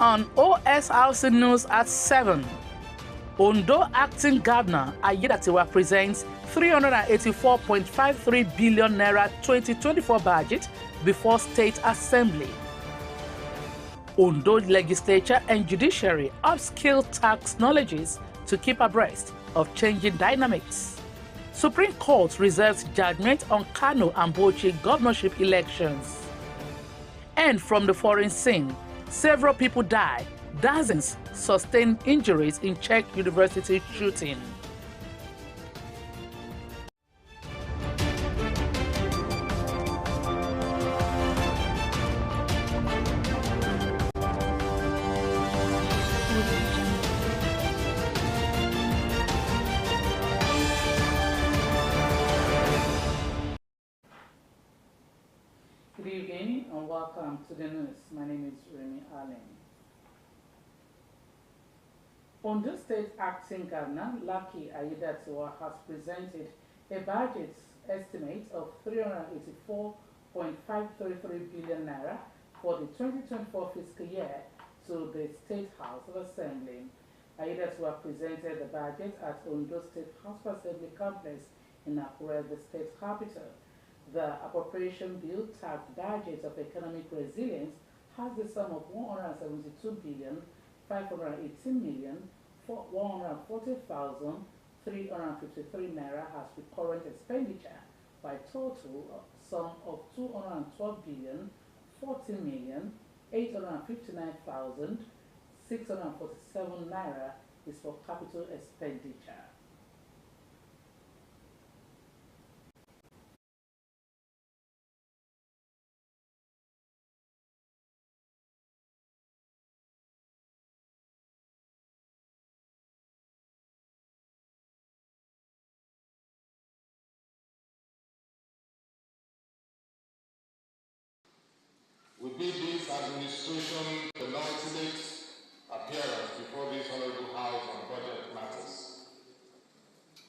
On OSRC News at 7, Ondo Acting Governor Aiyedatiwa presents 384.53 billion naira 2024 budget before State Assembly. Ondo Legislature and Judiciary upskill tax knowledges to keep abreast of changing dynamics. Supreme Court reserves judgment on Kano and Bauchi governorship elections. And from the foreign scene, several people died, dozens sustained injuries in Czech University shooting. Good evening and welcome to the news. My name is Remy Allen. Ondo State Acting Governor Lucky Aiyedatiwa has presented a budget estimate of 384.533 billion naira for the 2024 fiscal year to the State House of Assembly. Aiyedatiwa presented the budget at Ondo State House of Assembly complex in Akure, the state capital. The appropriation bill tagged budget of economic resilience has the sum of 172,518,140,353 naira as recurrent expenditure, by total sum of 212,040,859,647 naira is for capital expenditure. We bid this administration the ultimate appearance before this Honorable House on budget matters.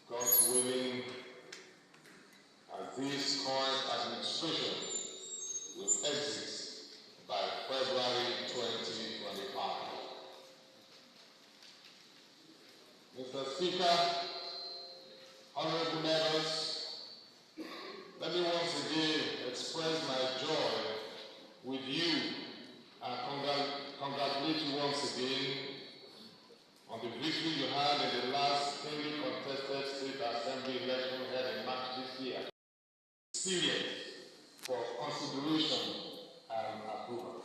God's willing, as this current administration will exit by February 2025. Mr. Speaker, Honorable members, let me once again express my joy with you and congratulate you once again on the victory you had in the last three contested state assembly election held in March this year. Serious for consideration and approval.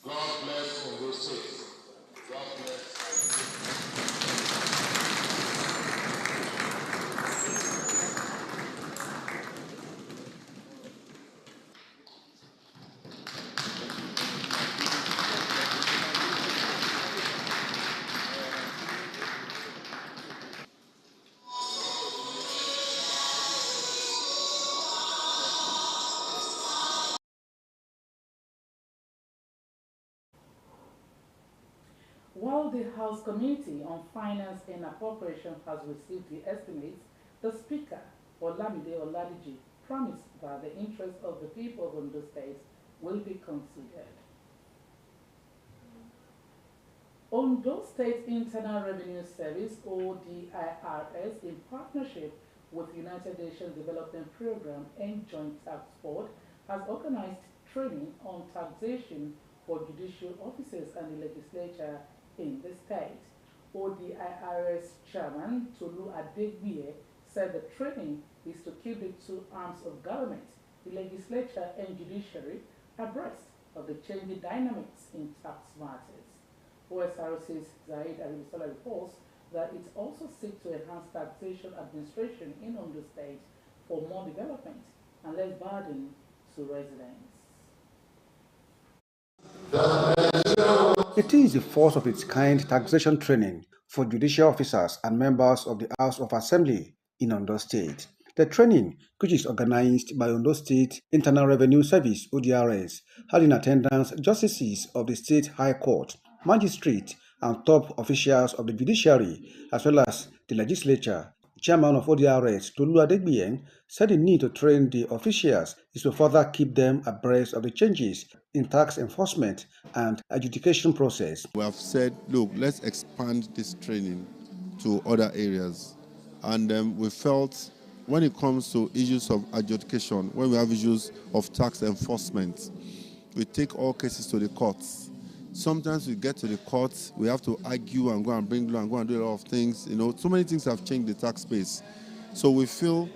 God bless Ondo State. God bless. While the House Committee on Finance and Appropriation has received the estimates, the Speaker, Olamide Oladiji, promised that the interests of the people of Ondo State will be considered. Ondo State Internal Revenue Service, ODIRS, in partnership with United Nations Development Program and Joint Tax Board, has organized training on taxation for judicial officers and the legislature in the state. ODIRS Chairman Tolu Adegbiye said the training is to keep the two arms of government, the legislature and judiciary, abreast of the changing dynamics in tax matters. OSRC's Zaid Aribisola reports that it also seeks to enhance taxation administration in Ondo State for more development and less burden to residents. It is the first of its kind taxation training for judicial officers and members of the House of Assembly in Ondo State. The training, which is organized by Ondo State Internal Revenue Service (ODRS), had in attendance justices of the State High Court, magistrates, and top officials of the judiciary, as well as the legislature, Chairman of ODRS, Tolu Adegbiyen, said the need to train the officials is to further keep them abreast of the changes in tax enforcement and adjudication process. We have said, look, let's expand this training to other areas. And we felt when it comes to issues of adjudication, when we have issues of tax enforcement, we take all cases to the courts. Sometimes we get to the courts, we have to argue and go and bring law and go and do a lot of things. So many things have changed the tax space. So we feel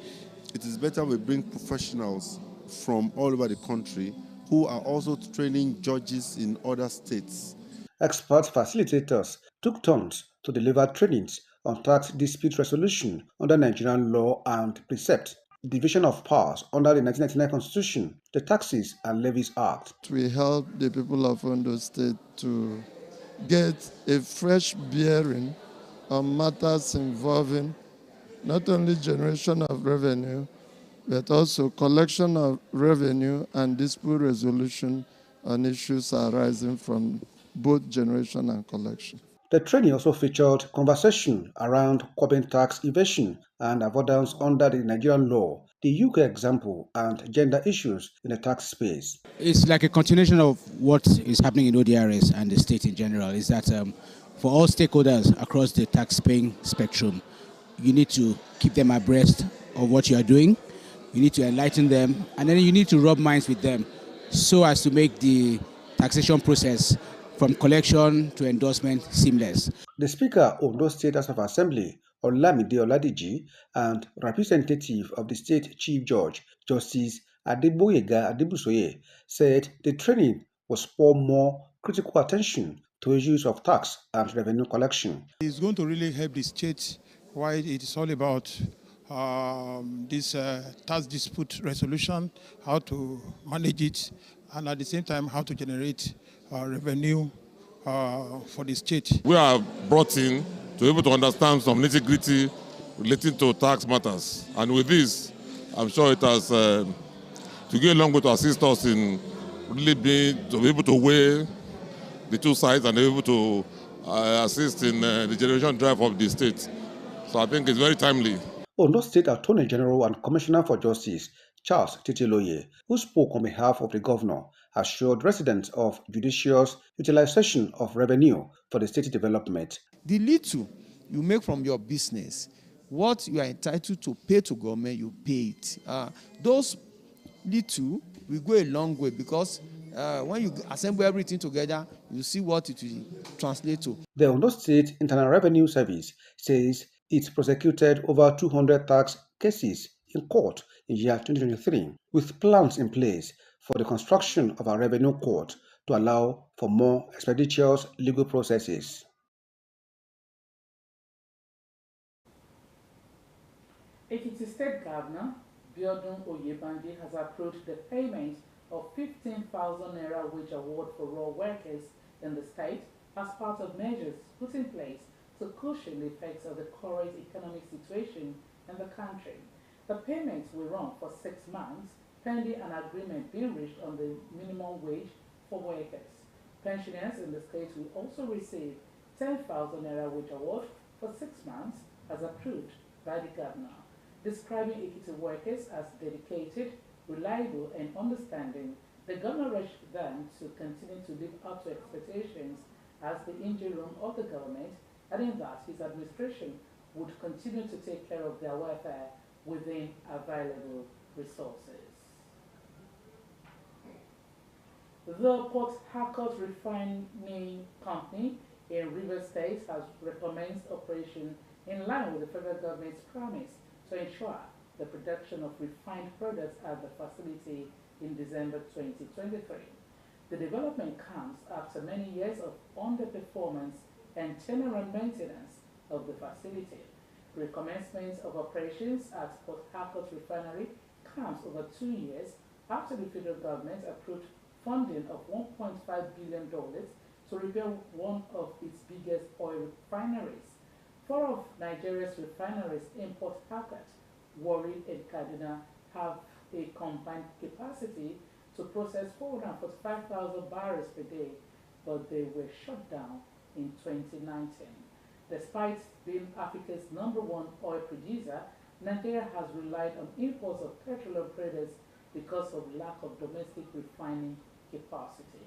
it is better we bring professionals from all over the country who are also training judges in other states. Expert facilitators took turns to deliver trainings on tax dispute resolution under Nigerian law and precept, division of powers under the 1999 Constitution, the Taxes and Levies Act. We help the people of Ondo State to get a fresh bearing on matters involving not only generation of revenue, but also collection of revenue and dispute resolution on issues arising from both generation and collection. The training also featured conversation around curbing tax evasion and avoidance under the Nigerian law, the UK example, and gender issues in the tax space. It's like a continuation of what is happening in ODRS and the state in general, is that for all stakeholders across the tax-paying spectrum, you need to keep them abreast of what you are doing, you need to enlighten them, and then you need to rub minds with them so as to make the taxation process from collection to endorsement seamless. The Speaker of Ondo State House of Assembly, Olamide Oladiji, and representative of the State Chief Judge, Justice Adeboyega Adebusoye, said the training will spur more critical attention to issues of tax and revenue collection. It's going to really help the state while it is all about this tax dispute resolution, how to manage it, and at the same time how to generate revenue for the state. We are brought in to be able to understand some nitty-gritty relating to tax matters. And with this, I'm sure it has to go a long way to assist us in really be able to weigh the two sides and be able to assist in the generation drive of the state. So I think it's very timely. Ondo State Attorney General and Commissioner for Justice, Charles Titiloye, who spoke on behalf of the governor, assured residents of judicious utilization of revenue for the state development. The little you make from your business, what you are entitled to pay to government, you pay it. Those little will go a long way because when you assemble everything together, you see what it will translate to. The Ondo State Internal Revenue Service says it prosecuted over 200 tax cases in court in year 2023, with plans in place for the construction of a revenue court to allow for more expeditious legal processes. Ekiti State Governor Biodun Oyebande has approved the payment of 15,000 Naira wage award for raw workers in the state as part of measures put in place to cushion the effects of the current economic situation in the country. The payments will run for 6 months, pending an agreement being reached on the minimum wage for workers. Pensioners in the state will also receive 10,000 Naira wage award for 6 months as approved by the governor. Describing Ekiti workers as dedicated, reliable and understanding, the governor urged them to continue to live up to expectations as the engine room of the government, adding that his administration would continue to take care of their welfare within available resources. The Port Harcourt Refining Company in Rivers State has recommenced operation in line with the federal government's promise to ensure the production of refined products at the facility in December 2023. The development comes after many years of underperformance and turnaround maintenance of the facility. Recommencement of operations at Port Harcourt Refinery comes over 2 years after the federal government approved funding of $1.5 billion to repair one of its biggest oil refineries. 4 of Nigeria's refineries in Port Harcourt, Warri and Kaduna have a combined capacity to process 445,000 barrels per day, but they were shut down in 2019. Despite being Africa's #1 oil producer, Nigeria has relied on imports of petroleum products because of lack of domestic refining capacity.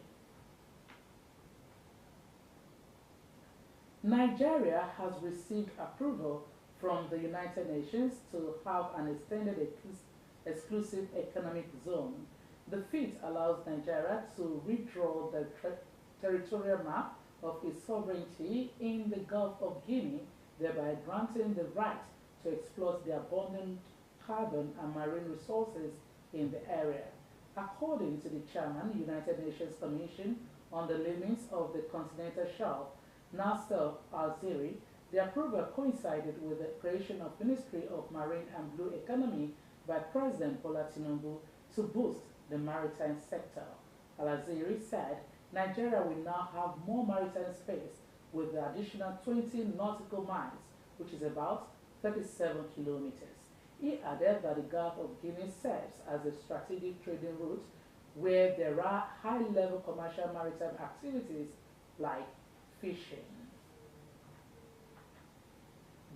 Nigeria has received approval from the United Nations to have an extended exclusive economic zone. The feat allows Nigeria to redraw the territorial map of its sovereignty in the Gulf of Guinea, thereby granting the right to exploit the abundant carbon and marine resources in the area. According to the chairman, United Nations Commission on the Limits of the Continental Shelf, Nasser Al-Ziri, the approval coincided with the creation of Ministry of Marine and Blue Economy by President Bola Tinubu to boost the maritime sector. Al-Aziri said Nigeria will now have more maritime space with the additional 20 nautical miles, which is about 37 kilometers. He added that the Gulf of Guinea serves as a strategic trading route where there are high-level commercial maritime activities like fishing.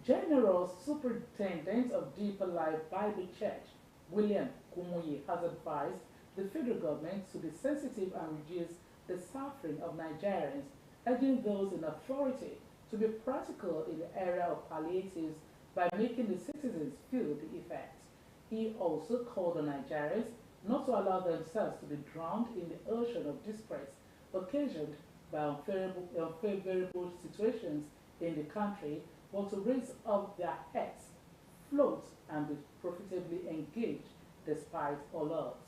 General Superintendent of Deeper Life Bible Church, William Kumuyi, has advised the federal government to be sensitive and reduce the suffering of Nigerians, urging those in authority to be practical in the area of palliatives by making the citizens feel the effects. He also called on Nigerians not to allow themselves to be drowned in the ocean of distress occasioned by unfavorable situations in the country, but to raise up their heads, float, and be profitably engaged despite all odds.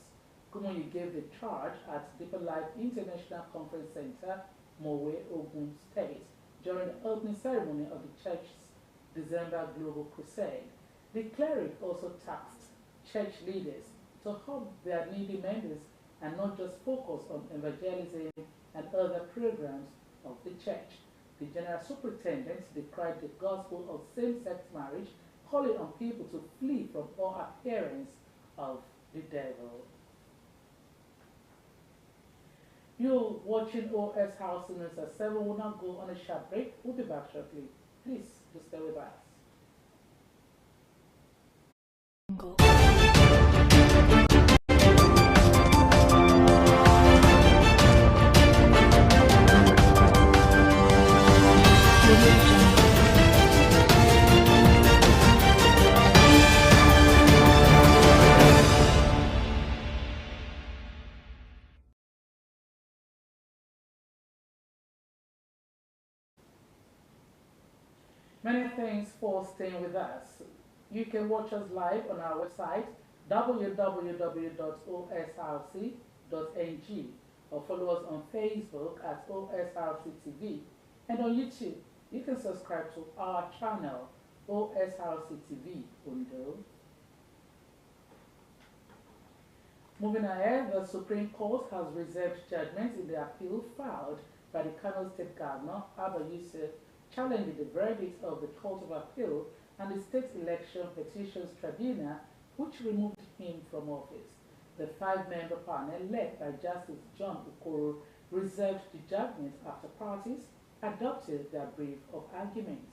Kumuyi gave the charge at Deeper Life International Conference Center, Mowe, Ogun State, during the opening ceremony of the church's December Global Crusade. The cleric also tasked church leaders to help their needy members and not just focus on evangelism and other programs of the church. The General Superintendent decried the gospel of same-sex marriage, calling on people to flee from all appearance of the devil. You're watching OS House News at 7. We'll now go on a short break. We'll be back shortly. Please, just stay with us. Many thanks for staying with us. You can watch us live on our website www.osrc.ng or follow us on Facebook at OSRC TV, and on YouTube you can subscribe to our channel OSRC TV Undo. Moving ahead, the Supreme Court has reserved judgment in the appeal filed by the Kano State Governor Abba Yusuf challenging the verdict of the Court of Appeal and the State Election Petitions Tribunal, which removed him from office. The 5-member panel, led by Justice John Okoro, reserved the judgment after parties adopted their brief of arguments.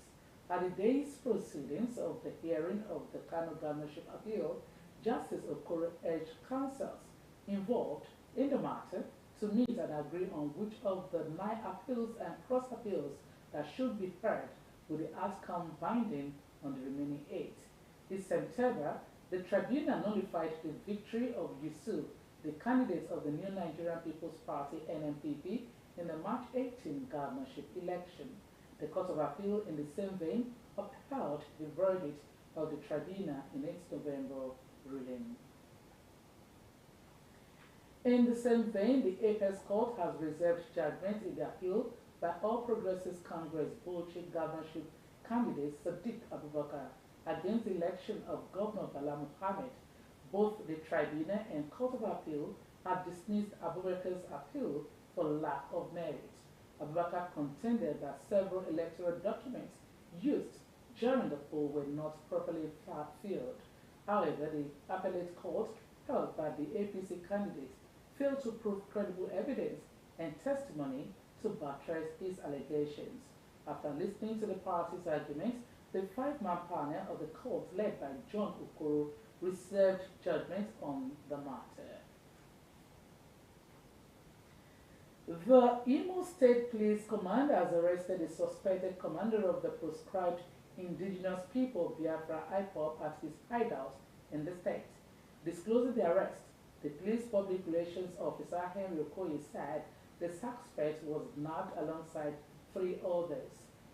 At the day's proceedings of the hearing of the Kano Governorship Appeal, Justice Okoro urged counsels involved in the matter to meet and agree on which of the 9 appeals and cross-appeals that should be heard, with the outcome binding on the remaining 8. In September, the tribunal nullified the victory of Yusuf, the candidate of the New Nigerian People's Party (NNPP) in the March 18 governorship election. The Court of Appeal, in the same vein, upheld the verdict of the tribunal in its November ruling. In the same vein, the Apex Court has reserved judgment in the appeal by All Progressives Congress Bauchi governorship candidate Sadiq Abubakar against the election of Governor Bala Mohammed. Both the tribunal and Court of Appeal have dismissed Abubakar's appeal for lack of merit. Abubakar contended that several electoral documents used during the poll were not properly filled. However, the appellate court held that the APC candidate failed to prove credible evidence and testimony to buttress his allegations. After listening to the parties' arguments, the five-man panel of the court, led by John Okoro, reserved judgment on the matter. The Imo State Police Command has arrested a suspected commander of the proscribed Indigenous People Biafra IPOB at his hideout in the state. Disclosing the arrest, the police public relations officer Henry Okoye said the suspect was nabbed alongside three others.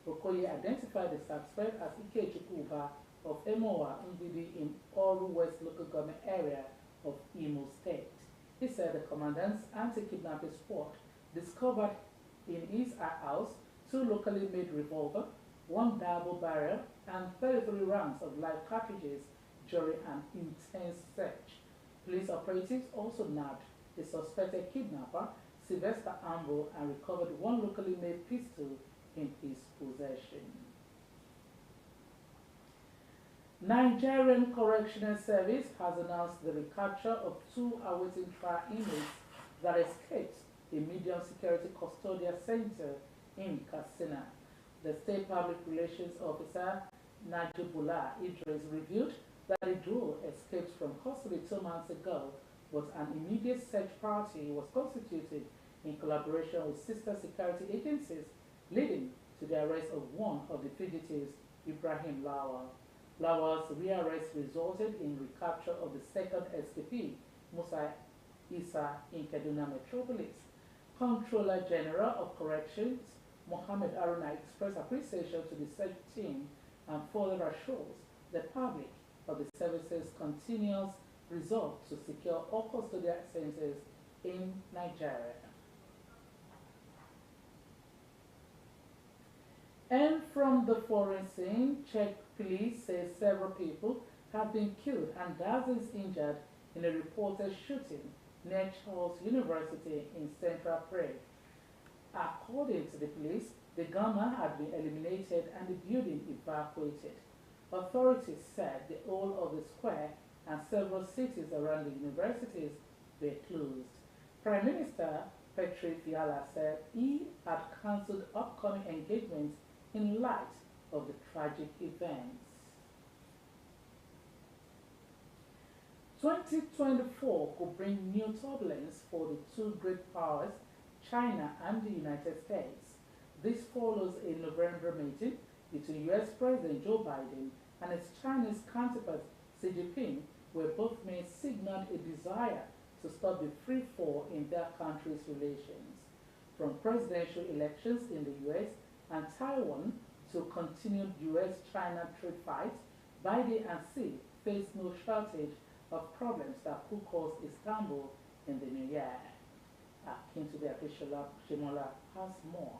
Okoye identified the suspect as Ikechukwu Uba of Emowa Ndidi in Oru West local government area of Imo State. He said the commandant's anti-kidnapping squad discovered in his house two locally made revolver, one double barrel, and 33 rounds of live cartridges during an intense search. Police operatives also nabbed a suspected kidnapper, Sylvester Ambo, and recovered one locally made pistol in his possession. Nigerian Correctional Service has announced the recapture of two awaiting trial inmates that escaped a medium security custodial center in Katsina. The State Public Relations Officer, Najibullah Idris, revealed that the duo escaped from custody 2 months ago, but an immediate search party was constituted in collaboration with sister security agencies, leading to the arrest of one of the fugitives, Ibrahim Lawal. Lawal's rearrest resulted in recapture of the second escapee, Musa Isa, in Kaduna Metropolis. Comptroller General of Corrections, Mohammed Aruna, expressed appreciation to the search team and further assures the public of the service's continuous resolve to secure all custodial centers in Nigeria. And from the foreign scene, Czech police say several people have been killed and dozens injured in a reported shooting near Charles University in central Prague. According to the police, the gunman had been eliminated and the building evacuated. Authorities said the whole of the square and several cities around the universities were closed. Prime Minister Petri Fiala said he had cancelled upcoming engagements in light of the tragic events. 2024 could bring new turbulence for the two great powers, China and the United States. This follows a November meeting between U.S. President Joe Biden and his Chinese counterpart Xi Jinping, where both men signaled a desire to stop the free fall in their countries' relations. From presidential elections in the U.S. and Taiwan to continued U.S.-China trade fights, Biden and Xi face no shortage of problems that could cause Istanbul in the new year. Akintude Akishola Shimola has more.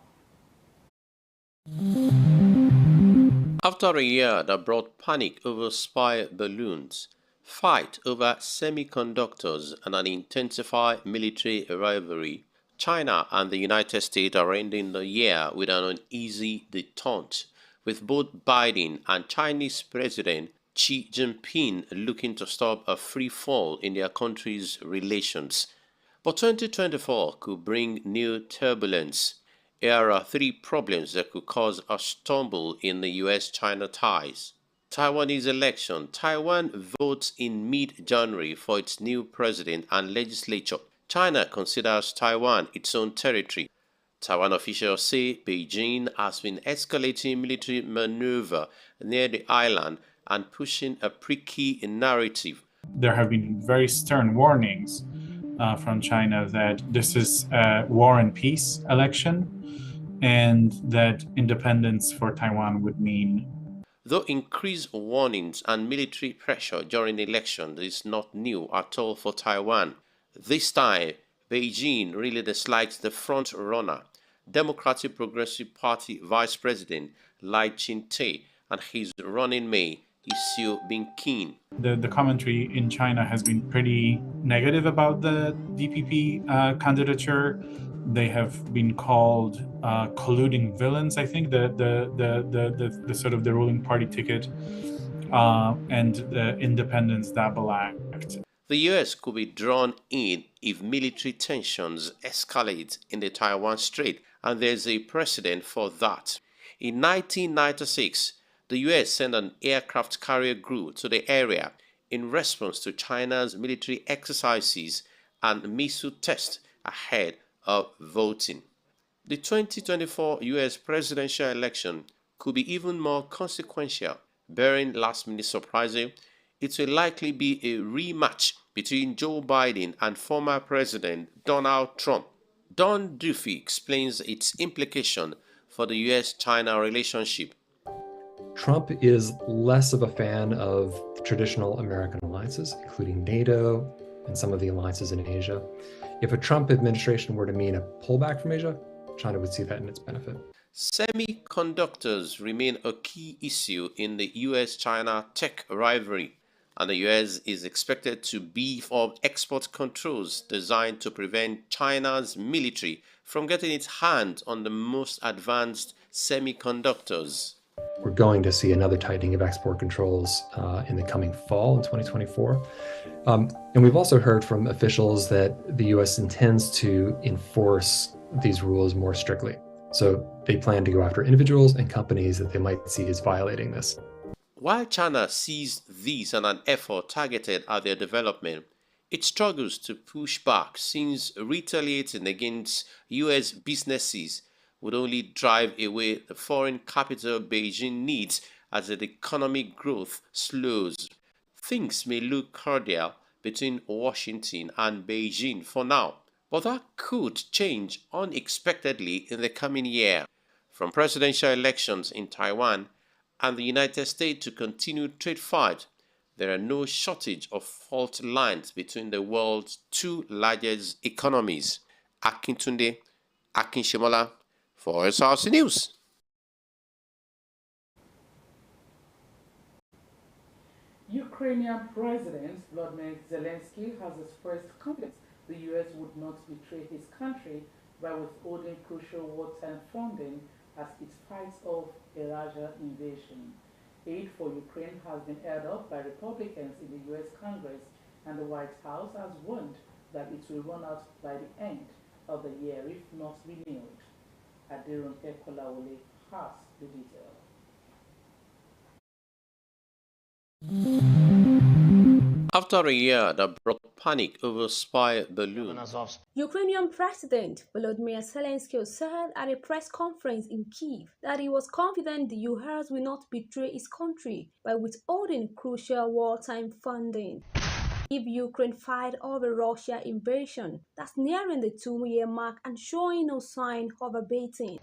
After a year that brought panic over spy balloons, fight over semiconductors, and an intensified military rivalry, China and the United States are ending the year with an uneasy detente, with both Biden and Chinese President Xi Jinping looking to stop a free fall in their countries' relations. But 2024 could bring new turbulence. Here are three problems that could cause a stumble in the US-China ties. Taiwanese election. Taiwan votes in mid-January for its new president and legislature. China considers Taiwan its own territory. Taiwan officials say Beijing has been escalating military maneuver near the island and pushing a pre-key narrative. There have been very stern warnings from China that this is a war and peace election and that independence for Taiwan would mean. Though increased warnings and military pressure during the election is not new at all for Taiwan, this time Beijing really dislikes the front runner, Democratic Progressive Party Vice President Lai Ching-te, and his running mate Xiu Bin-kin. The commentary in China has been pretty negative about the DPP candidature. They have been called colluding villains, I think, the sort of the ruling party ticket and the Independence Double Act. The US could be drawn in if military tensions escalate in the Taiwan Strait, and there's a precedent for that. In 1996, the US sent an aircraft carrier group to the area in response to China's military exercises and missile tests ahead of voting. The 2024 US presidential election could be even more consequential, bearing last-minute surprises. It will likely be a rematch between Joe Biden and former President Donald Trump. Don Duffy explains its implication for the US-China relationship. Trump is less of a fan of traditional American alliances, including NATO and some of the alliances in Asia. If a Trump administration were to mean a pullback from Asia, China would see that in its benefit. Semiconductors remain a key issue in the US-China tech rivalry, and the US is expected to beef up export controls designed to prevent China's military from getting its hands on the most advanced semiconductors. We're going to see another tightening of export controls in the coming fall in 2024. And we've also heard from officials that the US intends to enforce these rules more strictly. So they plan to go after individuals and companies that they might see as violating this. While China sees these as an effort targeted at their development, it struggles to push back since retaliating against US businesses would only drive away the foreign capital Beijing needs as the economic growth slows. Things may look cordial between Washington and Beijing for now, but that could change unexpectedly in the coming year. From presidential elections in Taiwan and the United States to continued trade fight, there are no shortage of fault lines between the world's two largest economies. Akintunde Akinshimola for Osrc News. Ukrainian President Volodymyr Zelensky has expressed confidence the U.S. would not betray his country by withholding crucial wartime funding as it fights off a Russia invasion. Aid for Ukraine has been held up by Republicans in the U.S. Congress, and the White House has warned that it will run out by the end of the year if not renewed. Adirunke Kolawole has the detail. After a year that brought panic over spy balloon, Ukrainian President Volodymyr Zelensky said at a press conference in Kyiv that he was confident the US will not betray his country by withholding crucial wartime funding. If Ukraine fight off a Russia invasion that's nearing the 2-year mark and showing no sign of abating.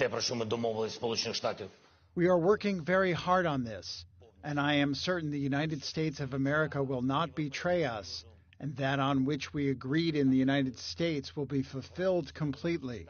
We are working very hard on this, and I am certain the United States of America will not betray us, and that on which we agreed in the United States will be fulfilled completely.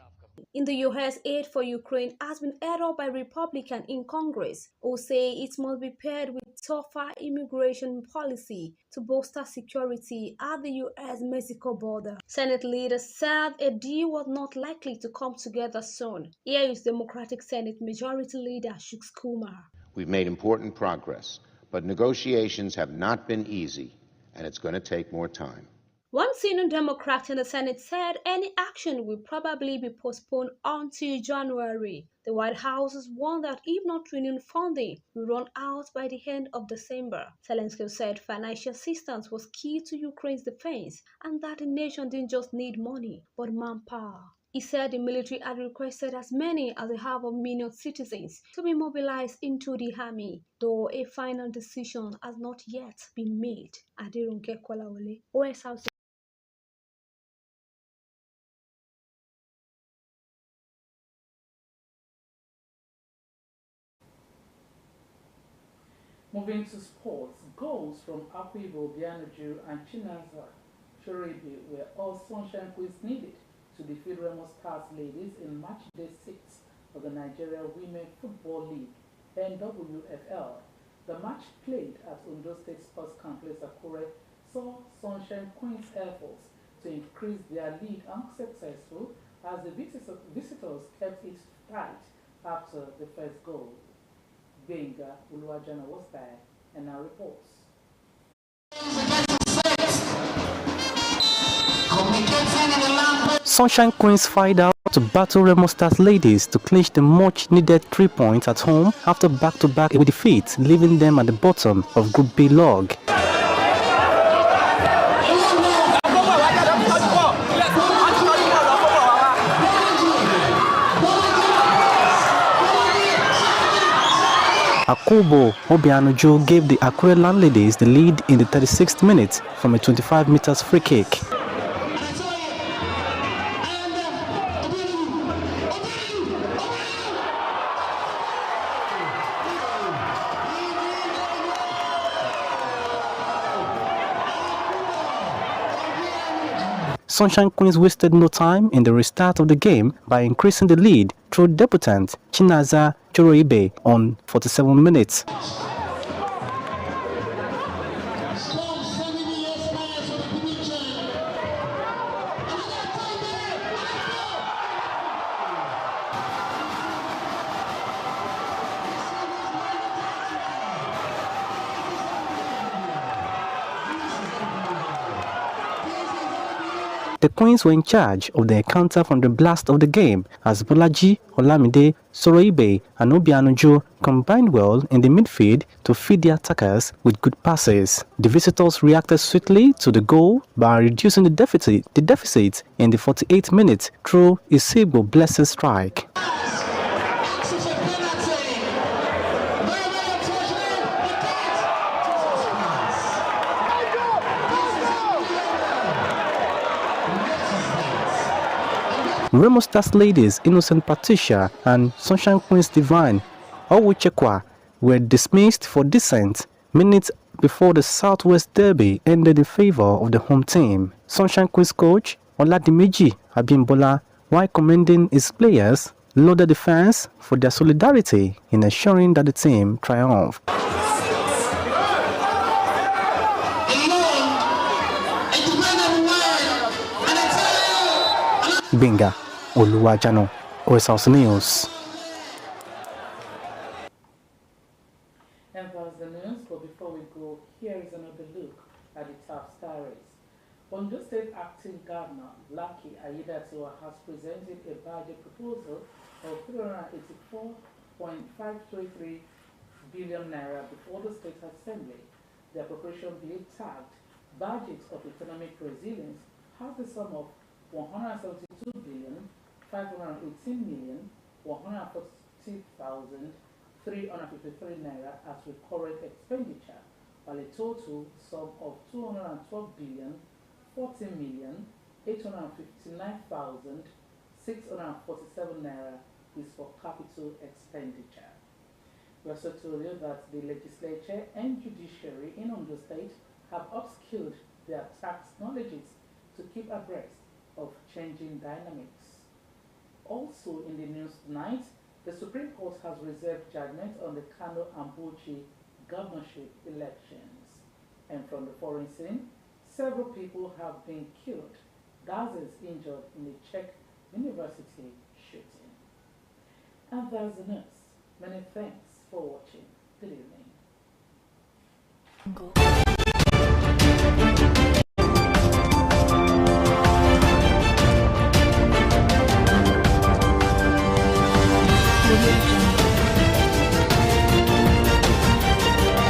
In the U.S., aid for Ukraine has been held up by Republicans in Congress, who say it must be paired with tougher immigration policy to bolster security at the U.S.-Mexico border. Senate leaders said a deal was not likely to come together soon. Here is Democratic Senate Majority Leader Chuck Schumer. We've made important progress, but negotiations have not been easy, and it's going to take more time. One senior Democrat in the Senate said any action will probably be postponed until January. The White House has warned that if not renewed, funding will run out by the end of December. Zelensky said financial assistance was key to Ukraine's defense and that the nation didn't just need money, but manpower. He said the military had requested as many as a half a million citizens to be mobilized into the army, though a final decision has not yet been made. Adirunke Kolawole, Osrc. Moving to sports, goals from Akwibo, Bianuju and Chinaza Choribi were all Sunshine Queens needed to defeat Remo Stars ladies in match day 6 of the Nigeria Women Football League, NWFL. The match played at Ondo State Sports Complex Akure saw Sunshine Queens' efforts to increase their lead unsuccessful as the visitors kept it tight after the first goal. Benga Uluwajana was there and now reports. Sunshine Queens fired out to battle Remo Stars ladies to clinch the much-needed 3 points at home after back-to-back defeats, leaving them at the bottom of Group B log. Akubo Obianuju gave the Akure Landladies the lead in the 36th minute from a 25 meters free kick. Sunshine Queens wasted no time in the restart of the game by increasing the lead through debutant Chinaza Choroibe on 47 minutes. The Queens were in charge of the encounter from the blast of the game as Bolaji, Olamide, Soroibe and Obianuju combined well in the midfield to feed the attackers with good passes. The visitors reacted swiftly to the goal by reducing the deficit in the 48th minute through Isegbo Blessed strike. Remo Stars ladies Innocent Patricia and Sunshine Queens Divine Owuchekwa were dismissed for dissent minutes before the Southwest Derby ended in favor of the home team. Sunshine Queens coach Oladimeji Abimbola, while commending his players, lauded the fans for their solidarity in ensuring that the team triumphed. Binga Oluwajano, Osrc News. And that's the news, but before we go, here is another look at the top stories. Ondo State Acting Governor Lucky Aiyedatiwa has presented a budget proposal of 384.533 billion naira before the State Assembly. The appropriation bill tagged Budget of Economic Resilience has the sum of 172,518,140,353 naira as recurrent expenditure, while a total sum of 212,040,859,647 naira is for capital expenditure. We also told you that the legislature and judiciary in Ondo State have upskilled their tax knowledges to keep abreast of changing dynamics. Also in the news tonight, the Supreme Court has reserved judgment on the Kano and Bauchi governorship elections. And from the foreign scene, several people have been killed, dozens injured in a Czech university shooting. And that's the news. Many thanks for watching. Good evening.